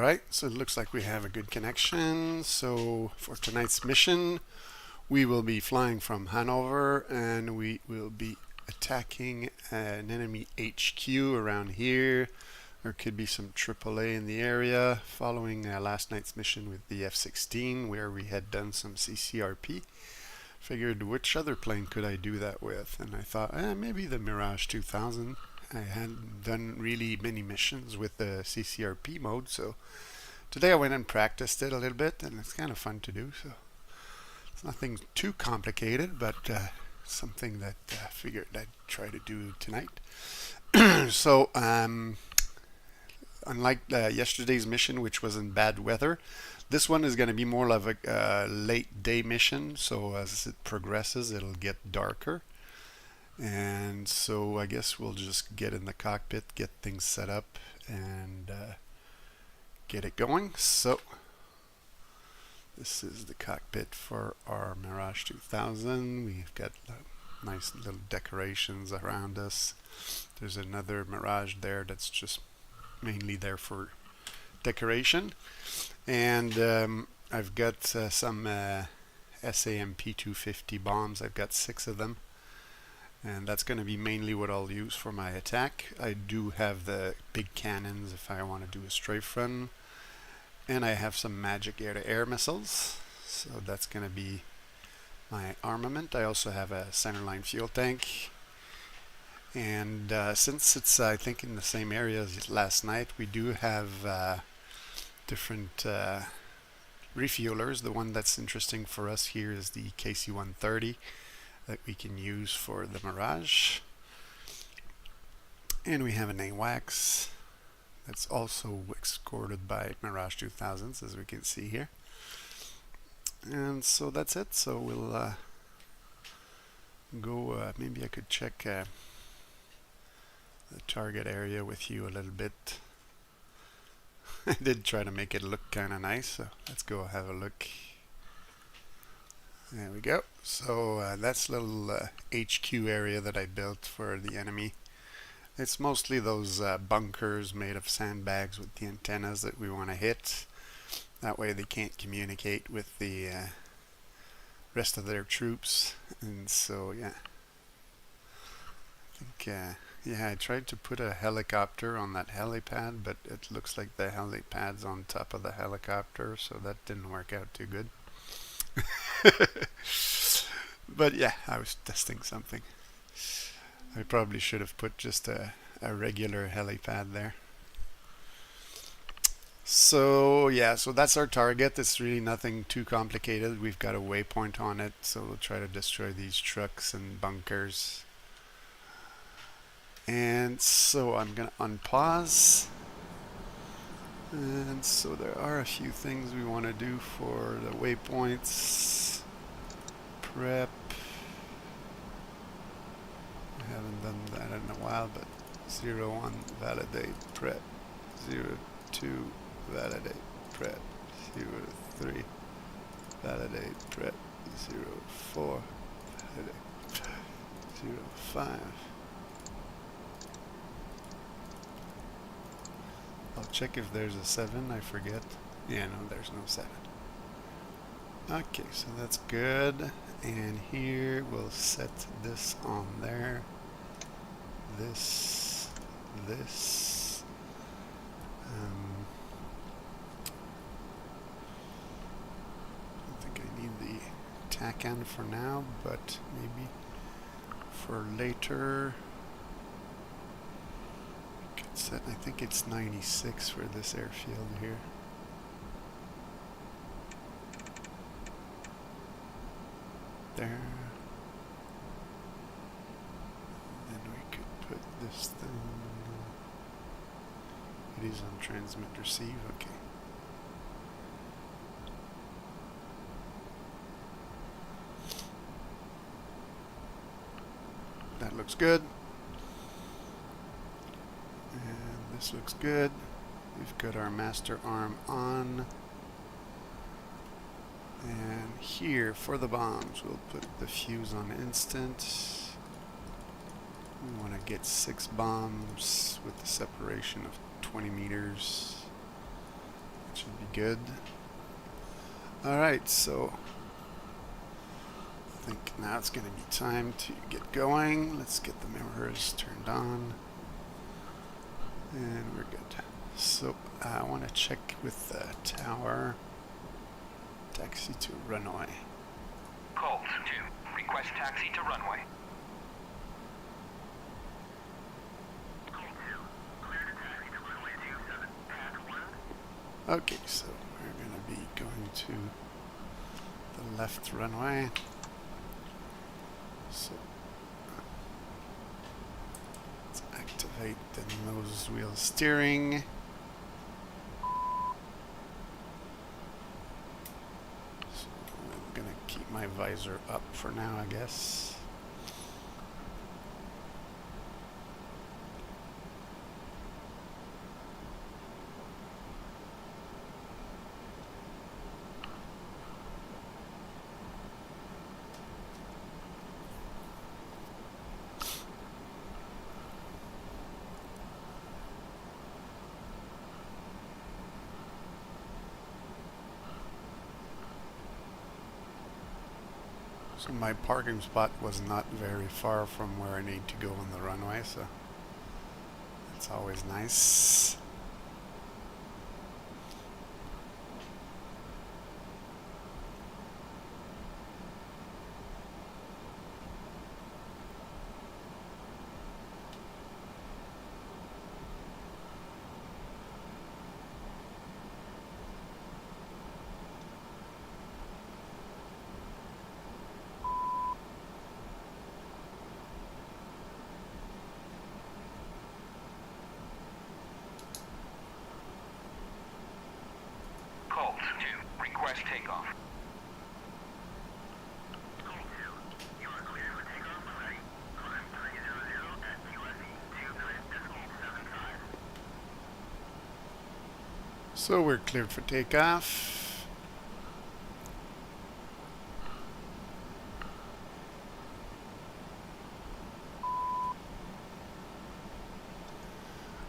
Alright, so it looks like we have a good connection. So for tonight's mission, we will be flying from Hanover and we will be attacking an enemy HQ around here. There could be some AAA in the area following last night's mission with the F-16 where we had done some CCRP. Figured which other plane could I do that with, and I thought maybe the Mirage 2000. I hadn't done really many missions with the CCRP mode, so today I went and practiced it a little bit, and it's kind of fun to do. So it's nothing too complicated, but something that I figured I'd try to do tonight. So unlike yesterday's mission, which was in bad weather, this one is going to be more of a late day mission. So as it progresses, it'll get darker. And so I guess we'll just get in the cockpit, get things set up, and get it going. So this is the cockpit for our Mirage 2000. We've got nice little decorations around us. There's another Mirage there that's just mainly there for decoration. And I've got some SAMP 250 bombs. I've got 6 of them. And that's going to be mainly what I'll use for my attack. I do have the big cannons if I want to do a strafe run. And I have some magic air-to-air missiles. So that's going to be my armament. I also have a centerline fuel tank. And since it's, I think, in the same area as last night, we do have different refuelers. The one that's interesting for us here is the KC-130. That we can use for the Mirage. And we have an AWACS that's also escorted by Mirage 2000s, as we can see here. And so that's it. So we'll go, maybe I could check the target area with you a little bit. I did try to make it look kind of nice, so let's go have a look. There we go. So that's a little HQ area that I built for the enemy. It's mostly those bunkers made of sandbags with the antennas that we want to hit. That way they can't communicate with the rest of their troops. And so yeah, I think yeah, I tried to put a helicopter on that helipad, but it looks like the helipad's on top of the helicopter, so that didn't work out too good. But yeah, I was testing something. I probably should have put just a regular helipad there. So yeah, so that's our target. It's really nothing too complicated. We've got a waypoint on it, so we'll try to destroy these trucks and bunkers. And so I'm gonna unpause. And so there are a few things we want to do for the waypoints. Prep. I haven't done that in a while, but 01 validate prep. 02 validate prep. 03 validate prep. 04 validate. 05. I'll check if there's a 7, I forget. Yeah, no, there's no 7. Okay, so that's good. And here we'll set this on there. This. I think I need the TACAN for now, but maybe for later. I think it's 96 for this airfield here. There. And we could put this thing. It is on transmit receive. Okay. That looks good. And this looks good. We've got our master arm on. And here for the bombs, we'll put the fuse on instant. We want to get 6 bombs with the separation of 20 meters. Should be good. Alright, so I think now it's going to be time to get going. Let's get the mirrors turned on. And we're good. So I want to check with the tower. Taxi to runway. Colt 2. Request taxi to runway. Okay, so we're going to be going to the left runway. So let's activate the nose wheel steering. So I'm going to keep my visor up for now, I guess. So my parking spot was not very far from where I need to go on the runway, so that's always nice. Colt 2. Request takeoff. So we're cleared for takeoff.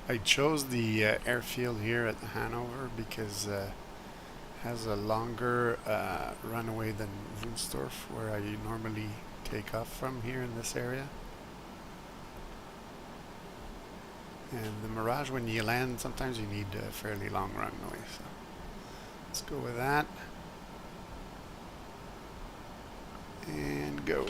I chose the airfield here at Hanover because it has a longer runway than Wunstorf, where I normally take off from here in this area. And the Mirage, when you land, sometimes you need a fairly long runway. So let's go with that. And go.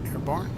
Airborne.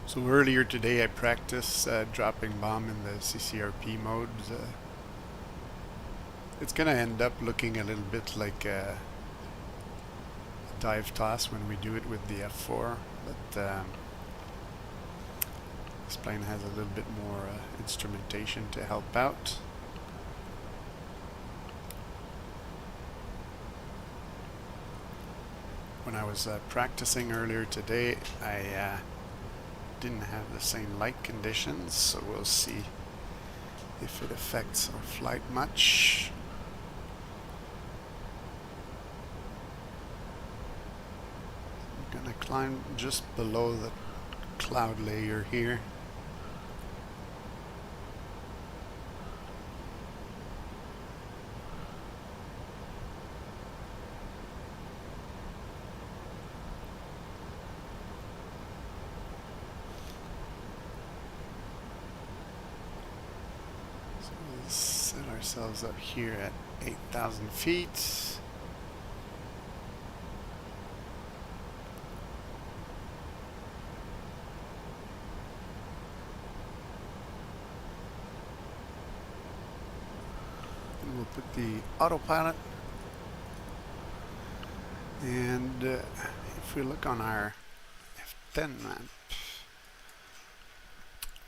So earlier today I practiced dropping bomb in the CCRP mode. It's gonna end up looking a little bit like a dive toss when we do it with the F4, but this plane has a little bit more instrumentation to help out. When I was practicing earlier today, I didn't have the same light conditions, so we'll see if it affects our flight much. I'm gonna climb just below the cloud layer here. We'll set ourselves up here at 8,000 feet. And we'll put the autopilot. And if we look on our F10 map,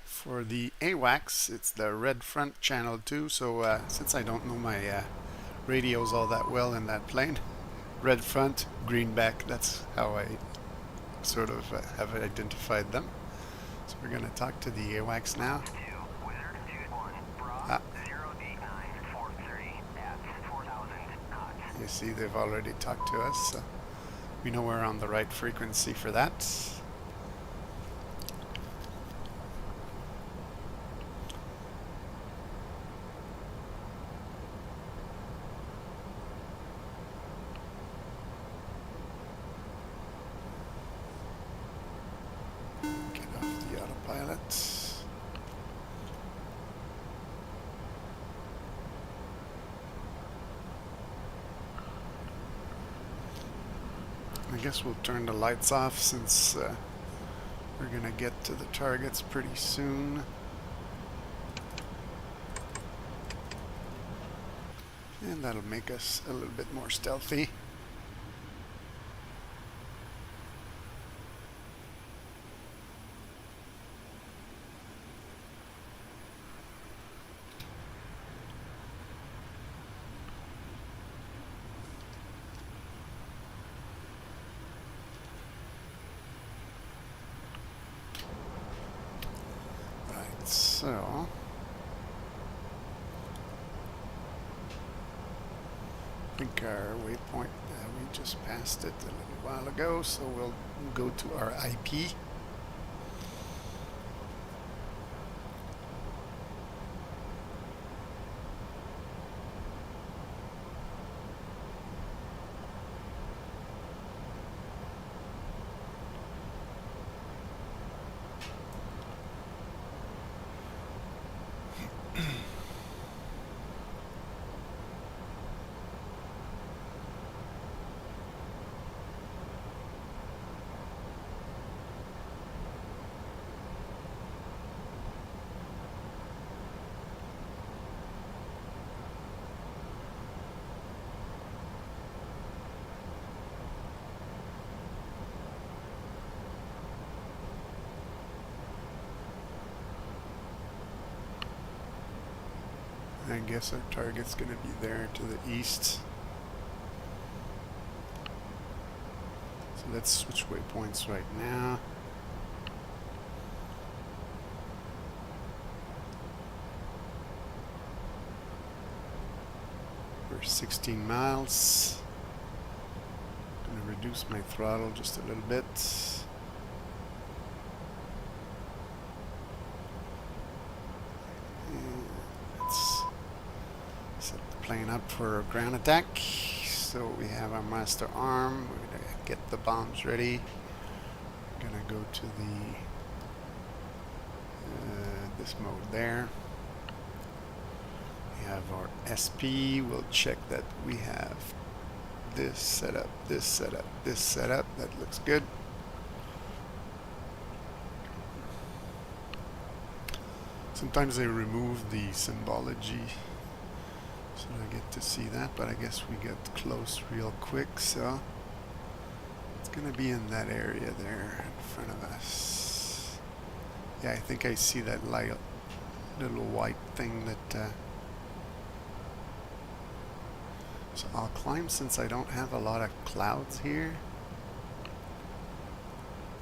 for the AWACS, it's the red front channel 2, so since I don't know my radios all that well in that plane, red front, green back, that's how I sort of have identified them. So we're going to talk to the AWACS now. You see they've already talked to us, so we know we're on the right frequency for that. Get off the autopilot. I guess we'll turn the lights off since we're gonna get to the targets pretty soon. And that'll make us a little bit more stealthy. So, I think our waypoint, we just passed it a little while ago, so we'll go to our IP. I guess our target's going to be there to the east. So let's switch waypoints right now. We're 16 miles. I'm going to reduce my throttle just a little bit. Plane up for a ground attack. So we have our master arm. We're gonna get the bombs ready. We're gonna go to the this mode there. We have our SP. We'll check that we have this setup, this setup, this setup. That looks good. Sometimes they remove the symbology, so I get to see that, but I guess we get close real quick, so it's gonna be in that area there in front of us. Yeah, I think I see that light, little white thing that so I'll climb since I don't have a lot of clouds here,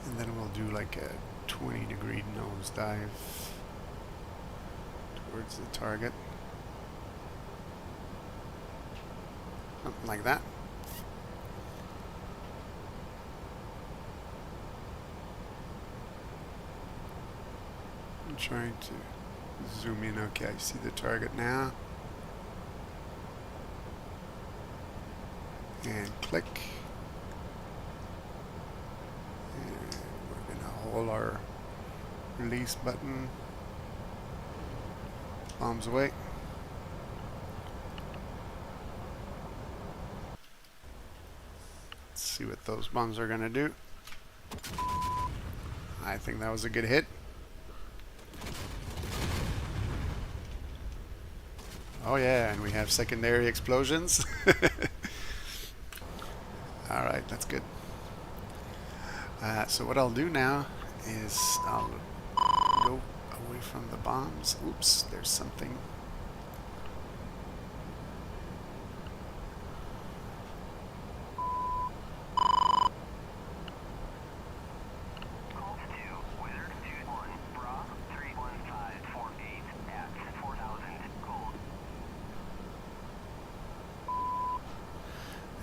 and then we'll do like a 20-degree nosedive towards the target. Something like that. I'm trying to zoom in. Okay, I see the target now. And click. And we're gonna hold our release button. Bombs away. Let's see what those bombs are gonna do. I think that was a good hit. Oh yeah, and we have secondary explosions. Alright, that's good. So what I'll do now is I'll go away from the bombs. Oops, there's something.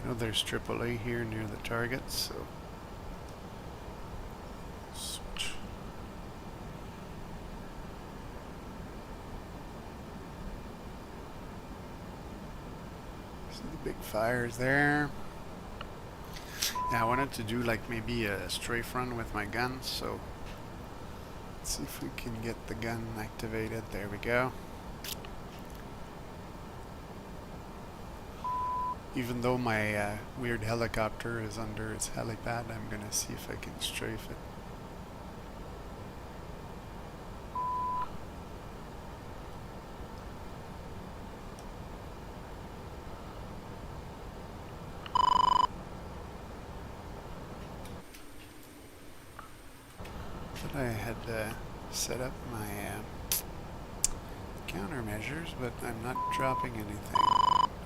I know there's AAA here near the target, so switch. See the big fires there. Yeah, I wanted to do like maybe a strafe run with my gun, so let's see if we can get the gun activated. There we go. Even though my weird helicopter is under its helipad, I'm gonna see if I can strafe it. But I had set up my countermeasures, but I'm not dropping anything.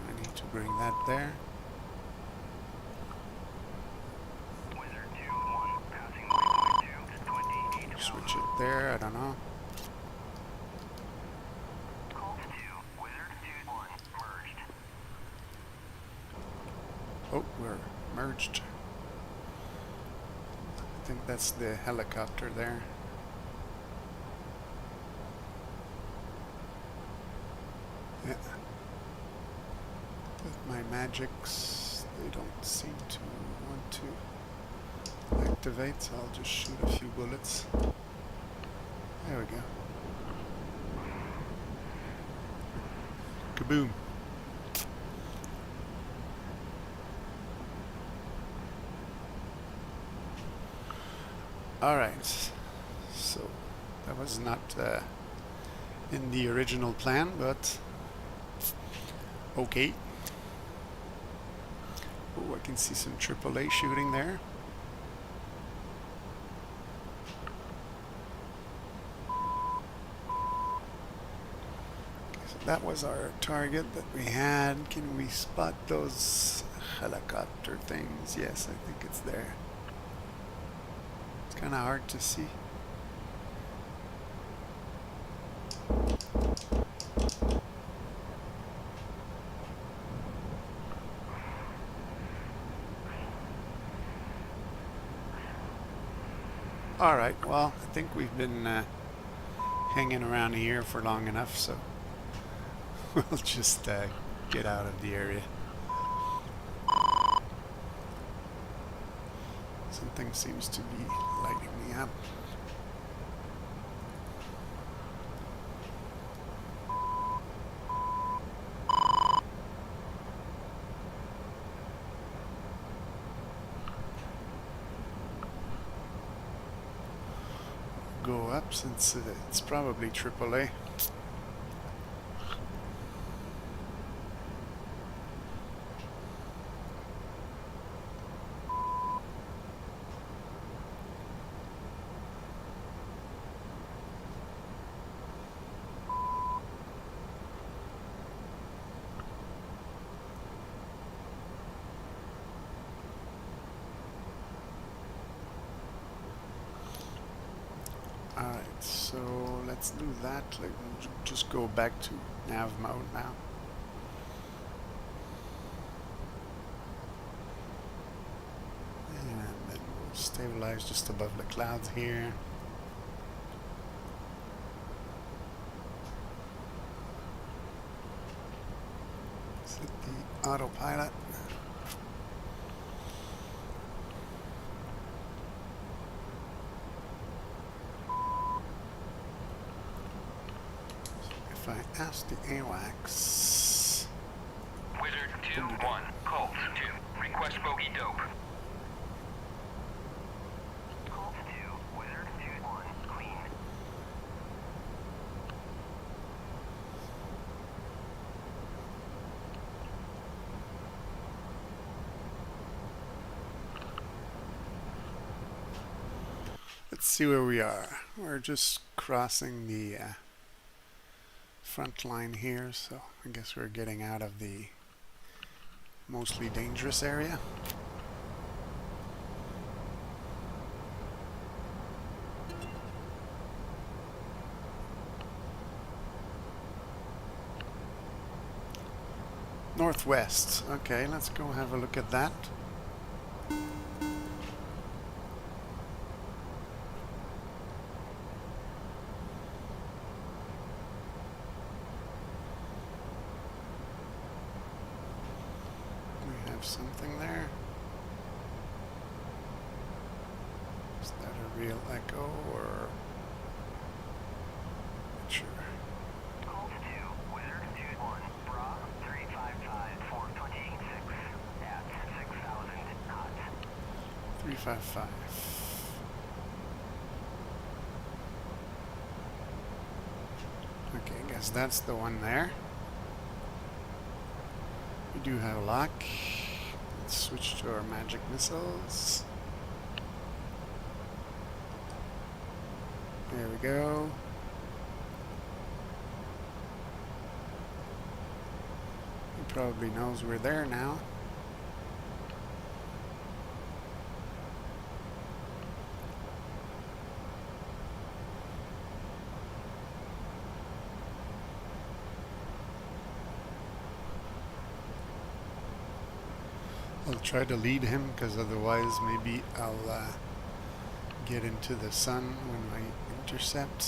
I need to bring that there. Switch it there, I don't know. Oh, we're merged. I think that's the helicopter there. Yeah. With my magics, they don't seem to want to activate, so I'll just shoot a few bullets. There we go. Kaboom. Alright, so that was not in the original plan, but okay. Oh, I can see some AAA shooting there. Okay, so that was our target that we had. Can we spot those helicopter things? Yes, I think it's there. It's kind of hard to see. Alright, well, I think we've been hanging around here for long enough, so we'll just get out of the area. Something seems to be lighting me up. Go up since it's probably AAA. Alright, so let's do that. Like, we'll just go back to nav mode now. And then we'll stabilize just above the clouds here. Set the autopilot. If I ask the AWACS... Wizard 2-1, Colt 2, request bogey dope. let's see where we are. We're just crossing the front line here, so I guess we're getting out of the mostly dangerous area. Northwest. Okay, let's go have a look at that. We have something there. Is that a real echo or? Not sure. Colt 2, Wizard 2-1, Bra 355 for 28.6 at 6,000 knots. 355. Okay, I guess that's the one there. We do have a lock. Let's switch to our magic missiles. There we go. He probably knows we're there now. I'll try to lead him, because otherwise maybe I'll get into the sun when I intercept.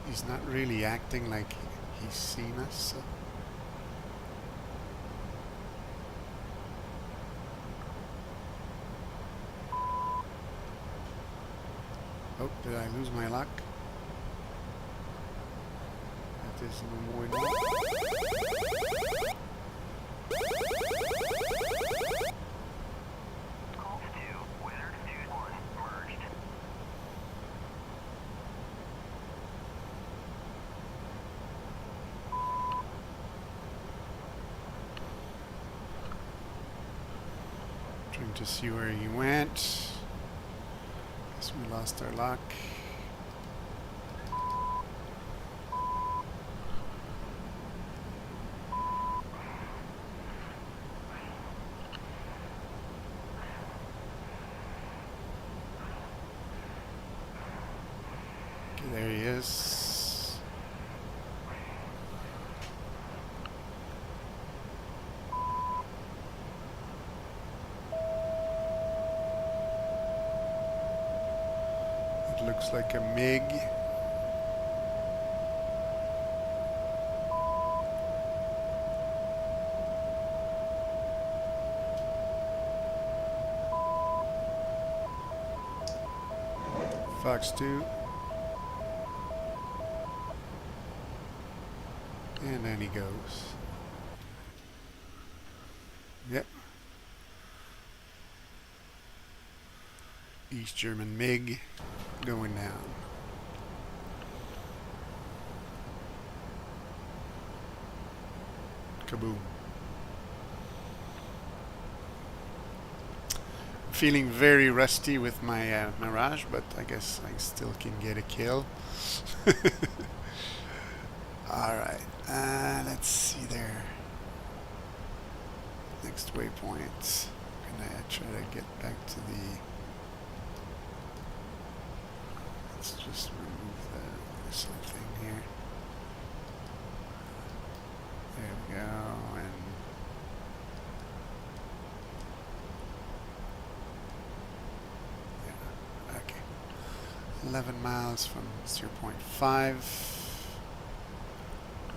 He's not really acting like he's seen us, so. Oh, did I lose my luck? That is no more. Colt 2, Wizard 2-1, merged. Trying to see where he went. Guess we lost our luck. Okay, there he is. It looks like a MiG. Fox 2. And then he goes. Yep. East German MiG going down. Kaboom. Feeling very rusty with my Mirage, but I guess I still can get a kill. Alright, let's see there. Next waypoint. Can I try to get back to the... Let's just remove the missile thing here. There we go, and... yeah, okay. 11 miles from 0.5.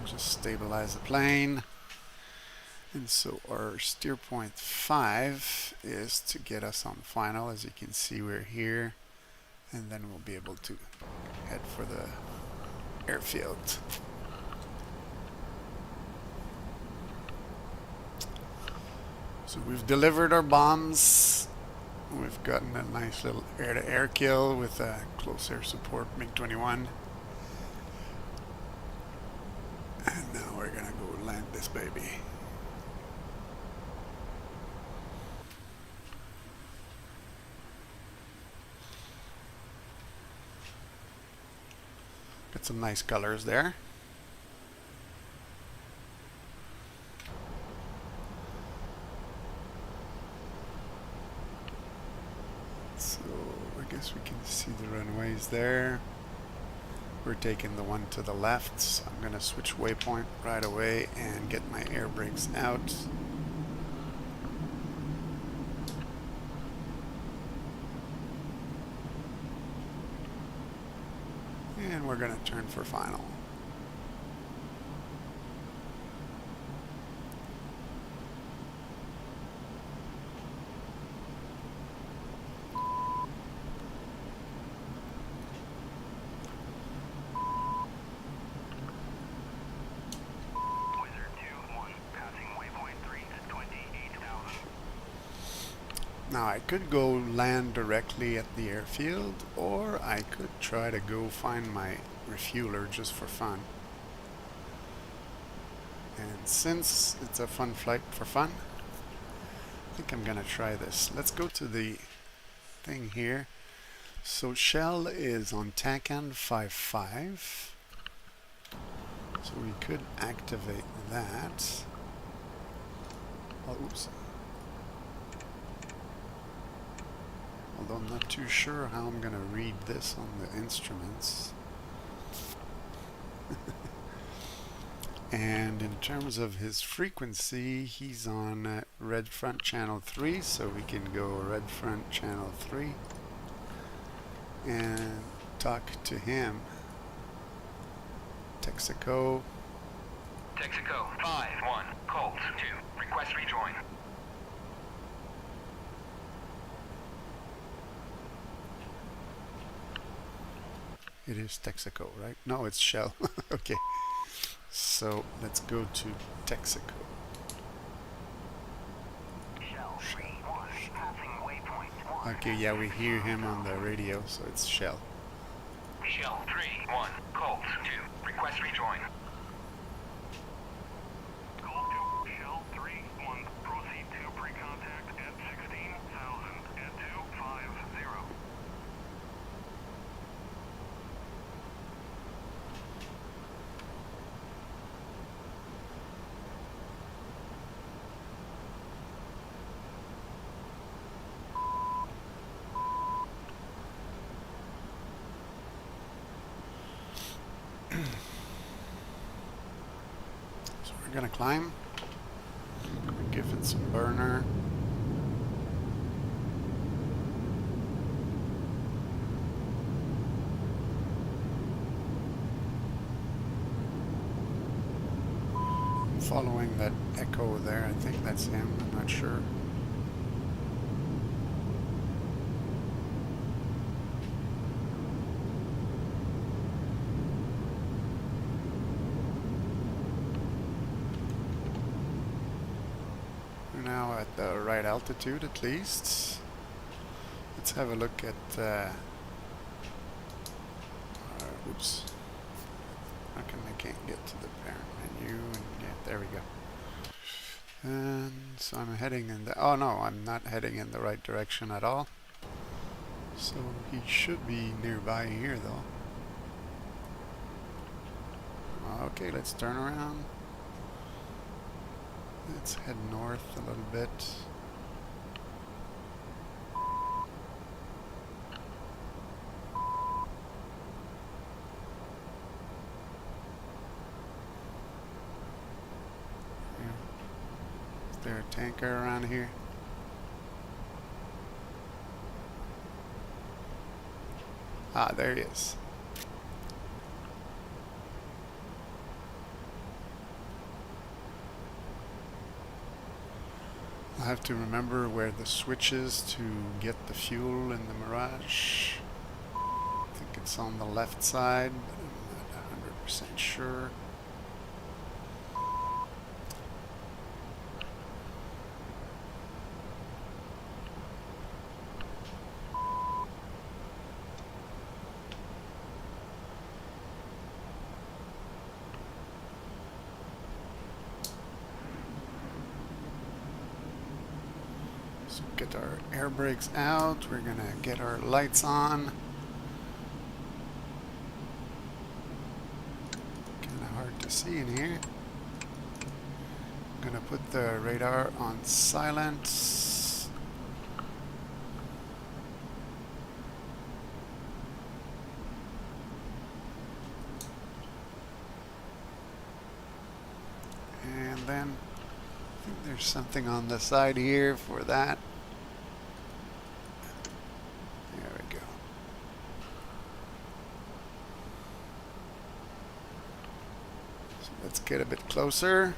Just stabilize the plane. And so our steer point 5 is to get us on final. As you can see, we're here, and then we'll be able to head for the airfield. So we've delivered our bombs we've gotten a nice little air-to-air kill with a close air support MiG-21. And now we're gonna go land this baby. Got some nice colors there. So I guess we can see the runways there. We're taking the one to the left, so I'm gonna switch waypoint right away and get my air brakes out. And we're gonna turn for final. Now I could go land directly at the airfield, or I could try to go find my refueler just for fun. And since it's a fun flight for fun, I think I'm gonna try this. Let's go to the thing here. So Shell is on TACAN 55. So we could activate that. Oh, oops. Although I'm not too sure how I'm going to read this on the instruments. And in terms of his frequency, he's on red front channel 3, so we can go red front channel 3 and talk to him. Texaco. Texaco 5-1, Colt 2, request rejoin. It is Texaco, right? No, it's Shell. Okay. So let's go to Texaco. Shell 3-1, passing waypoint 1. Okay, yeah, we hear him on the radio, so it's Shell. Shell 3-1, Colt 2, request rejoin. Colt 2, Shell 3-1, proceed to pre-contact at 16,000 at 250. So we're gonna climb. Give it some burner. I'm following that echo there. I think that's him. I'm not sure. Now at the right altitude at least. Let's have a look at oops. How come I can't get to the parent menu? And yeah, there we go. And so I'm heading in the oh no, I'm not heading in the right direction at all. So he should be nearby here though. Okay, let's turn around. Let's head north a little bit. Is there a tanker around here? Ah, there he is. I have to remember where the switch is to get the fuel in the Mirage. I think it's on the left side, but I'm not 100% sure. So get our air brakes out. We're gonna get our lights on. Kind of hard to see in here. I'm gonna put the radar on silent. And then I think there's something on the side here for that. There we go. So let's get a bit closer.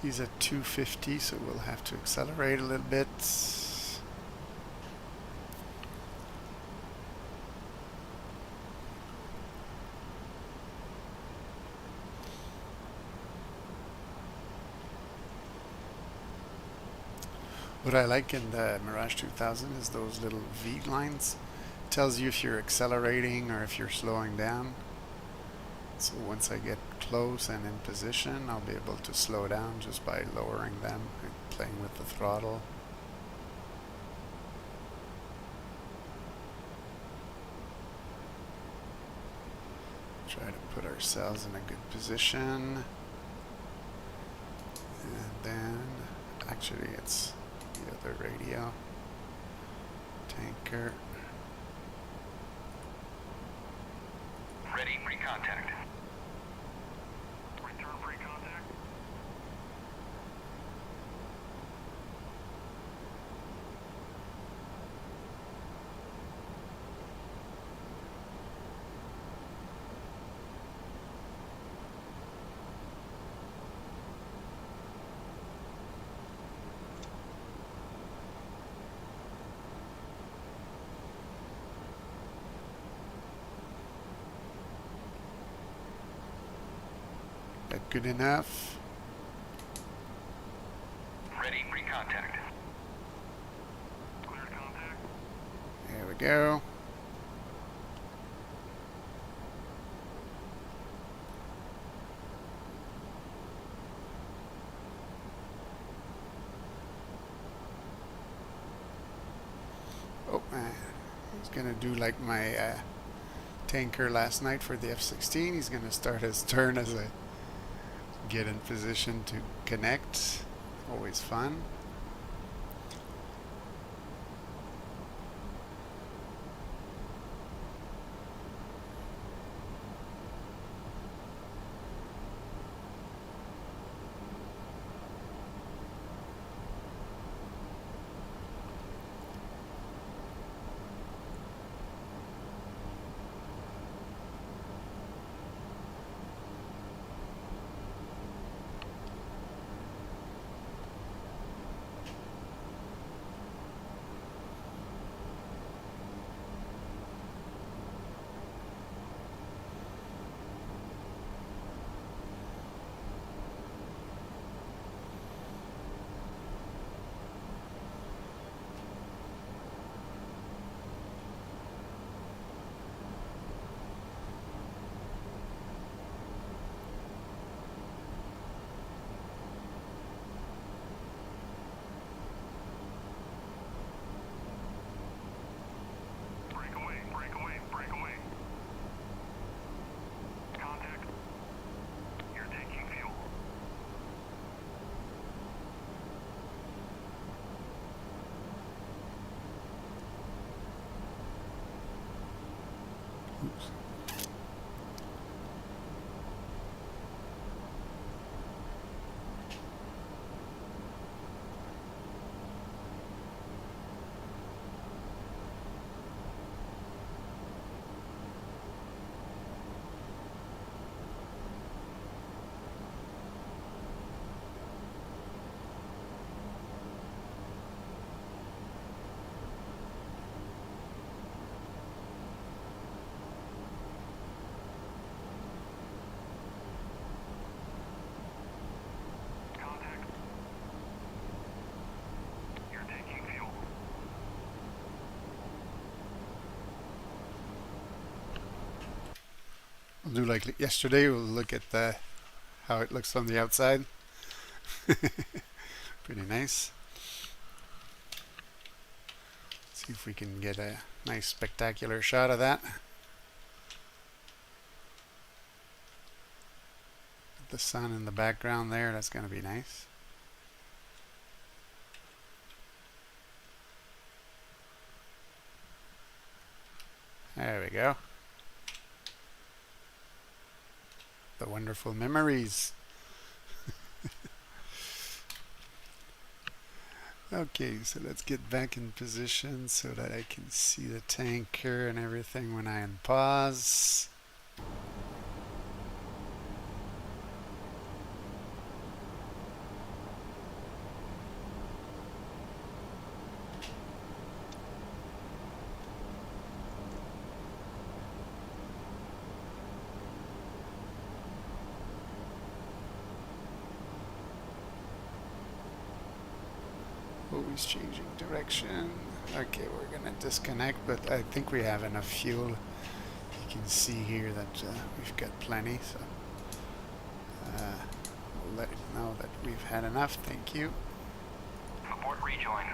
He's at 250, so we'll have to accelerate a little bit. What I like in the Mirage 2000 is those little V lines. It tells you if you're accelerating or if you're slowing down. So once I get close and in position, I'll be able to slow down just by lowering them and playing with the throttle. Try to put ourselves in a good position. And then, actually it's the other radio. Tanker. Ready, pre-contact. Return pre-contact. That good enough? Ready, pre-contact. Clear contact. There we go. Oh, I was gonna do like my tanker last night for the F-16. He's gonna start his turn as I get in position to connect. Always fun. Break away, break away, break away. Contact. You're taking fuel. Oops. Contact. You're taking fuel. We'll do like yesterday. We'll look at how it looks on the outside. Pretty nice. See if we can get a nice spectacular shot of that. The sun in the background there, that's going to be nice. There we go. The wonderful memories. Okay, so let's get back in position so that I can see the tanker and everything when I unpause. Always changing direction. Okay, we're gonna disconnect, but I think we have enough fuel. You can see here that we've got plenty, so we'll let it know that we've had enough. Thank you. Abort rejoin.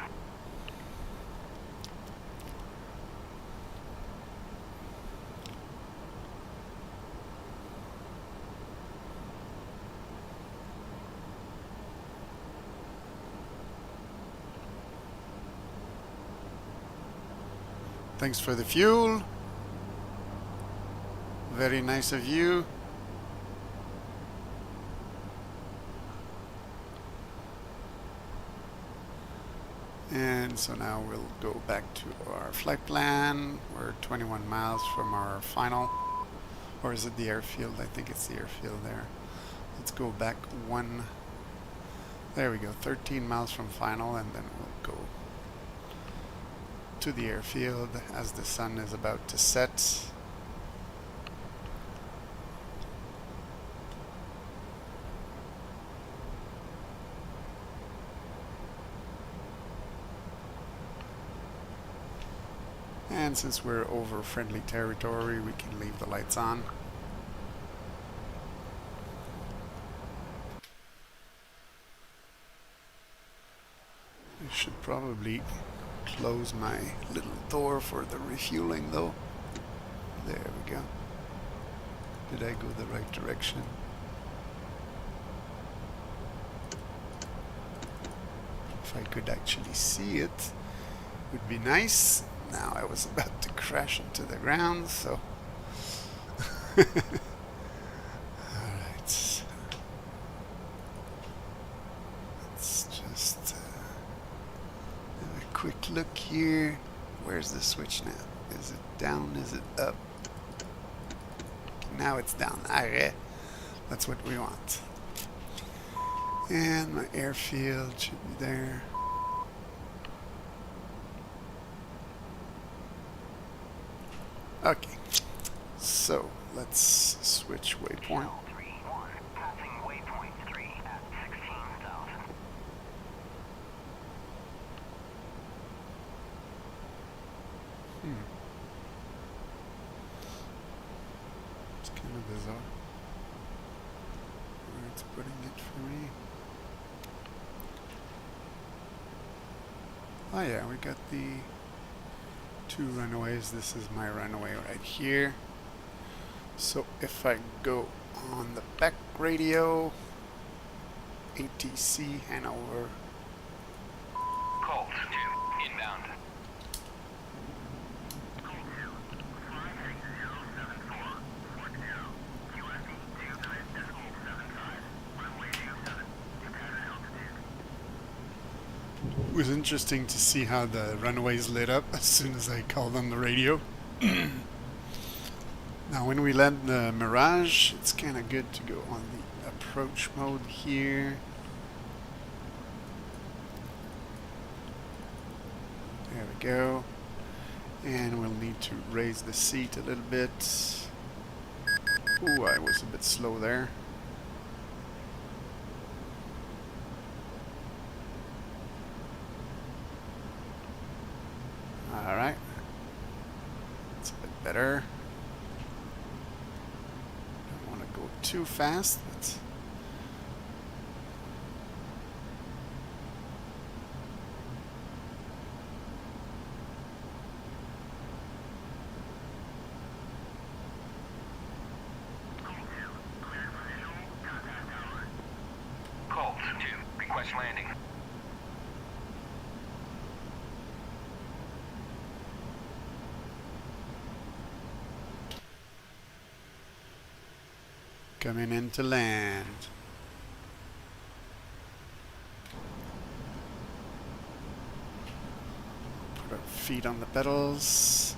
Thanks for the fuel. Very nice of you. And so now we'll go back to our flight plan. We're 21 miles from our final. Or is it the airfield? I think it's the airfield there. Let's go back one. There we go, 13 miles from final, and then we'll go to the airfield as the sun is about to set. And since we're over friendly territory, we can leave the lights on. I should probably close my little door for the refueling though. There we go. Did I go the right direction? If I could actually see it, would be nice. Now I was about to crash into the ground, so alright. Let's just have a quick look here. Where's the switch now? Is it down? Is it up? Now it's down. Alright. That's what we want. And my airfield should be there. Okay, so let's switch waypoint. Passing waypoint 3 at 16,000. It's kind of bizarre where it's putting it for me. Oh yeah, we got the 2 runways. This is my runway right here. So if I go on the back radio, ATC Hanover. Colt 2 inbound. It was interesting to see how the runways lit up as soon as I called on the radio. Now when we land the Mirage, it's kind of good to go on the approach mode here. There we go. And we'll need to raise the seat a little bit. Ooh, I was a bit slow there. Alright. It's a bit better. Don't want to go too fast, but Coming into land. Put our feet on the pedals.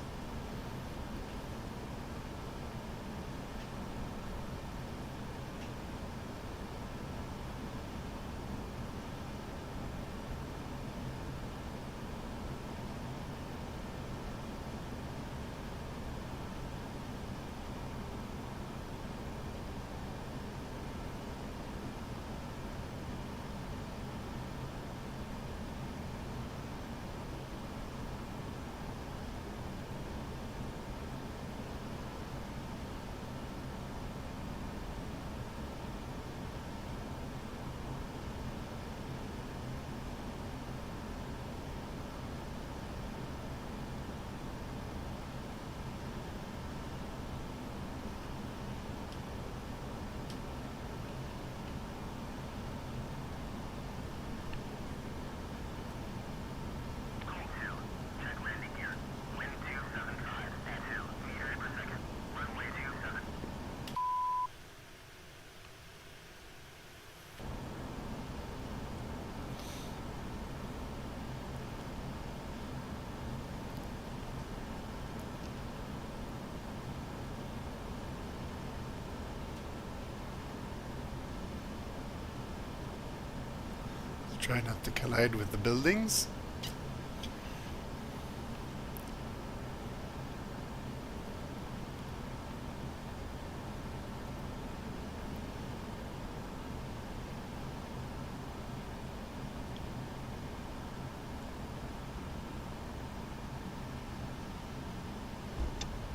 Try not to collide with the buildings.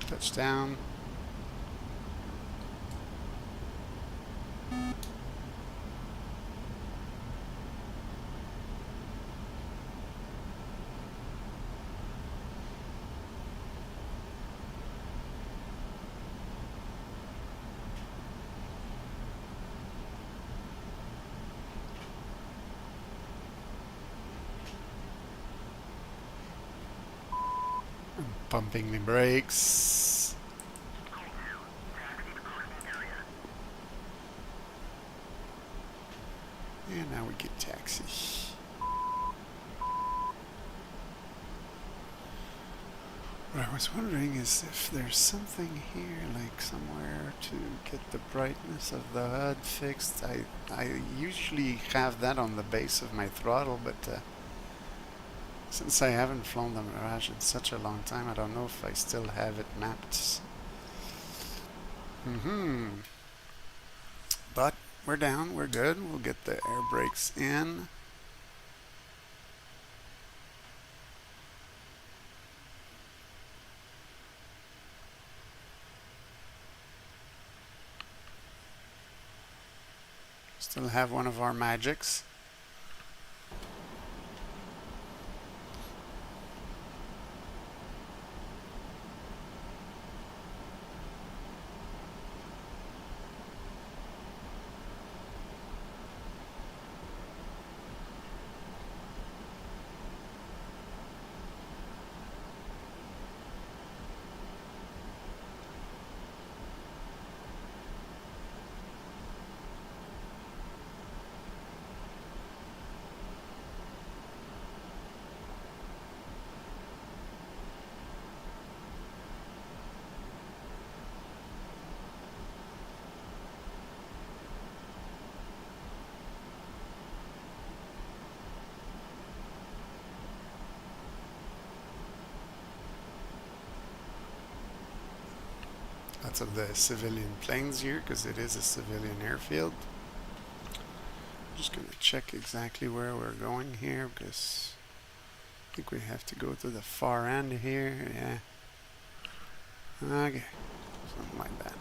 Touchdown. Pumping the brakes. And now we get taxi. What I was wondering is if there's something here, like somewhere to get the brightness of the HUD fixed. I usually have that on the base of my throttle, but since I haven't flown the Mirage in such a long time, I don't know if I still have it mapped. But we're down, we're good. We'll get the air brakes in. Still have one of our magics. Lots of the civilian planes here because it is a civilian airfield. I'm just going to check exactly where we're going here because I think we have to go to the far end here. Yeah. Okay. Something like that.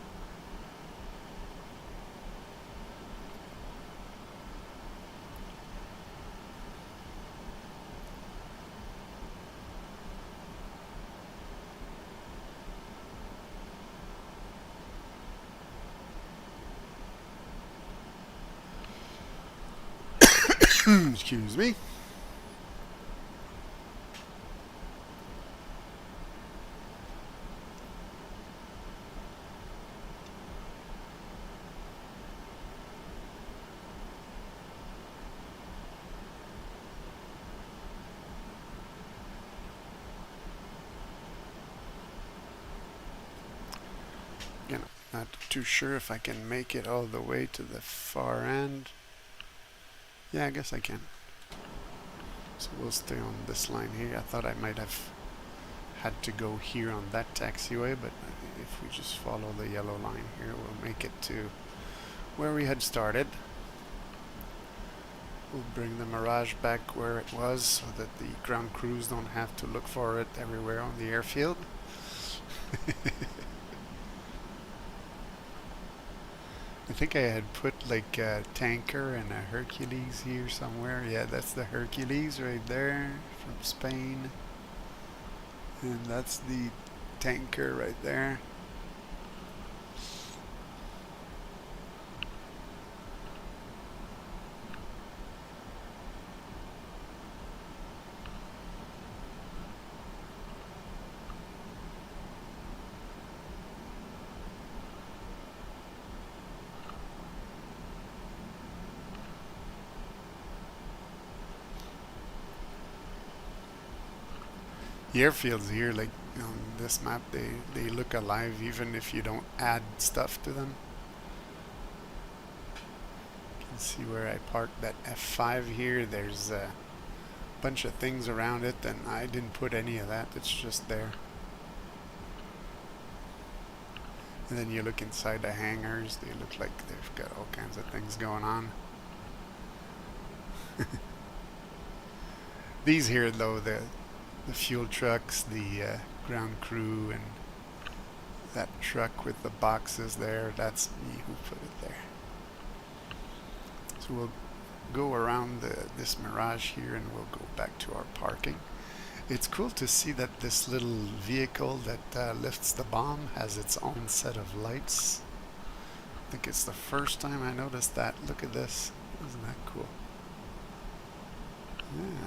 Excuse me. not too sure if I can make it all the way to the far end. Yeah, I guess I can. So we'll stay on this line here. I thought I might have had to go here on that taxiway, but if we just follow the yellow line here, we'll make it to where we had started. We'll bring the Mirage back where it was so that the ground crews don't have to look for it everywhere on the airfield. I think I had put like a tanker and a Hercules here somewhere. Yeah, that's the Hercules right there from Spain. And that's the tanker right there. The airfields here, like on this map, they look alive even if you don't add stuff to them. You can see where I parked that F5 here. There's a bunch of things around it, and I didn't put any of that. It's just there. And then you look inside the hangars. They look like they've got all kinds of things going on. These here, though, the fuel trucks, the ground crew, and that truck with the boxes there, that's me who put it there. So we'll go around this Mirage here and we'll go back to our parking. It's cool to see that this little vehicle that lifts the bomb has its own set of lights. I think it's the first time I noticed that. Look at this. Isn't that cool? Yeah.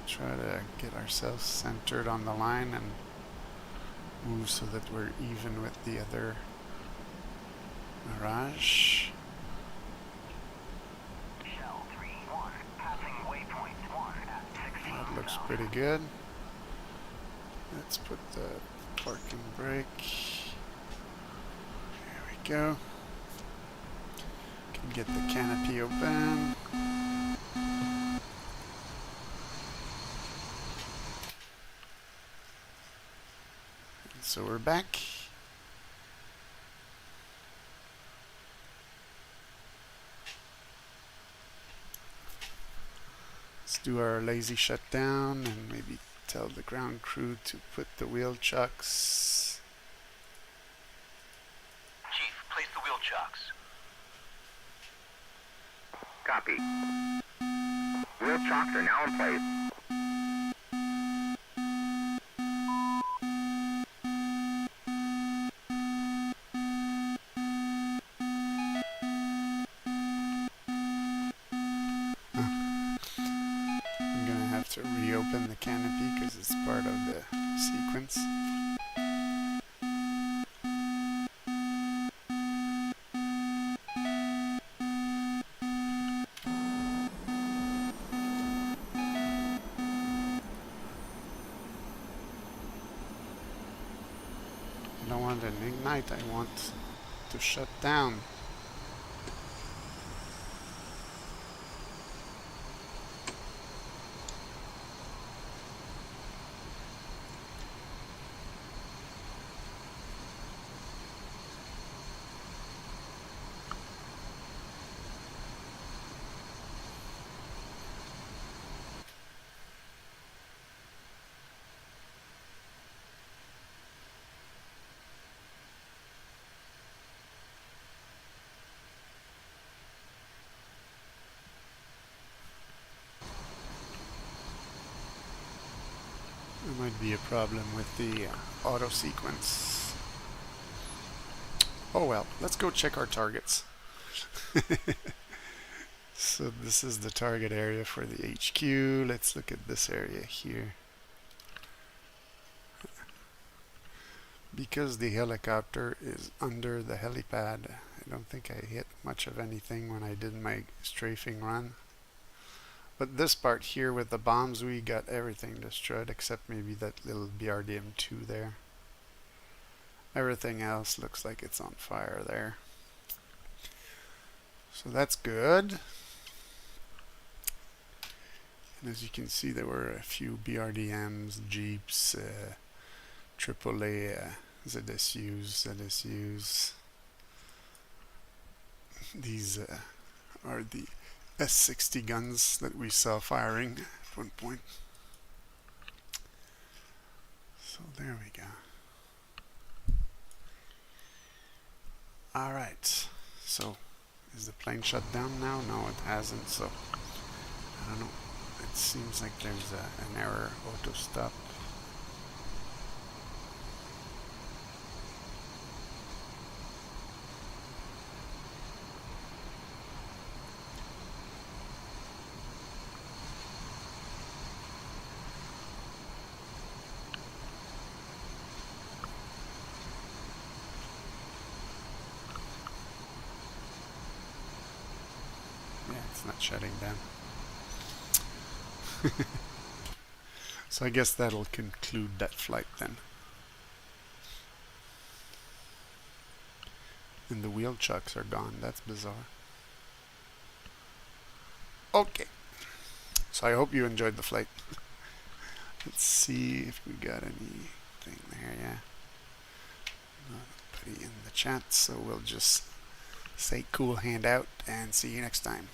Try to get ourselves centered on the line and move so that we're even with the other Mirage. That looks pretty good. Let's put the parking brake. There we go. Can get the canopy open. So we're back. Let's do our lazy shutdown and maybe tell the ground crew to put the wheel chucks. Chief, place the wheel chucks. Copy. Wheel chocks are now in place. To reopen the canopy because it's part of the sequence. I don't want an ignite, I want to shut down. There might be a problem with the auto sequence. Oh well, let's go check our targets. So this is the target area for the HQ. Let's look at this area here. Because the helicopter is under the helipad, I don't think I hit much of anything when I did my strafing run. But this part here with the bombs, we got everything destroyed except maybe that little BRDM-2 there. Everything else looks like it's on fire there. So that's good. And as you can see, there were a few BRDMs, Jeeps, AAA, ZSUs. These are the S60 guns that we saw firing at one point. So there we go. Alright, so is the plane shut down now? No, it hasn't, so I don't know. It seems like there's an error, auto stop. Yeah, it's not shutting down. So I guess that'll conclude that flight then. And the wheel chucks are gone. That's bizarre. Okay. So I hope you enjoyed the flight. Let's see if we got anything there. Yeah. Nobody in the chat, so we'll just say cool hand out and see you next time.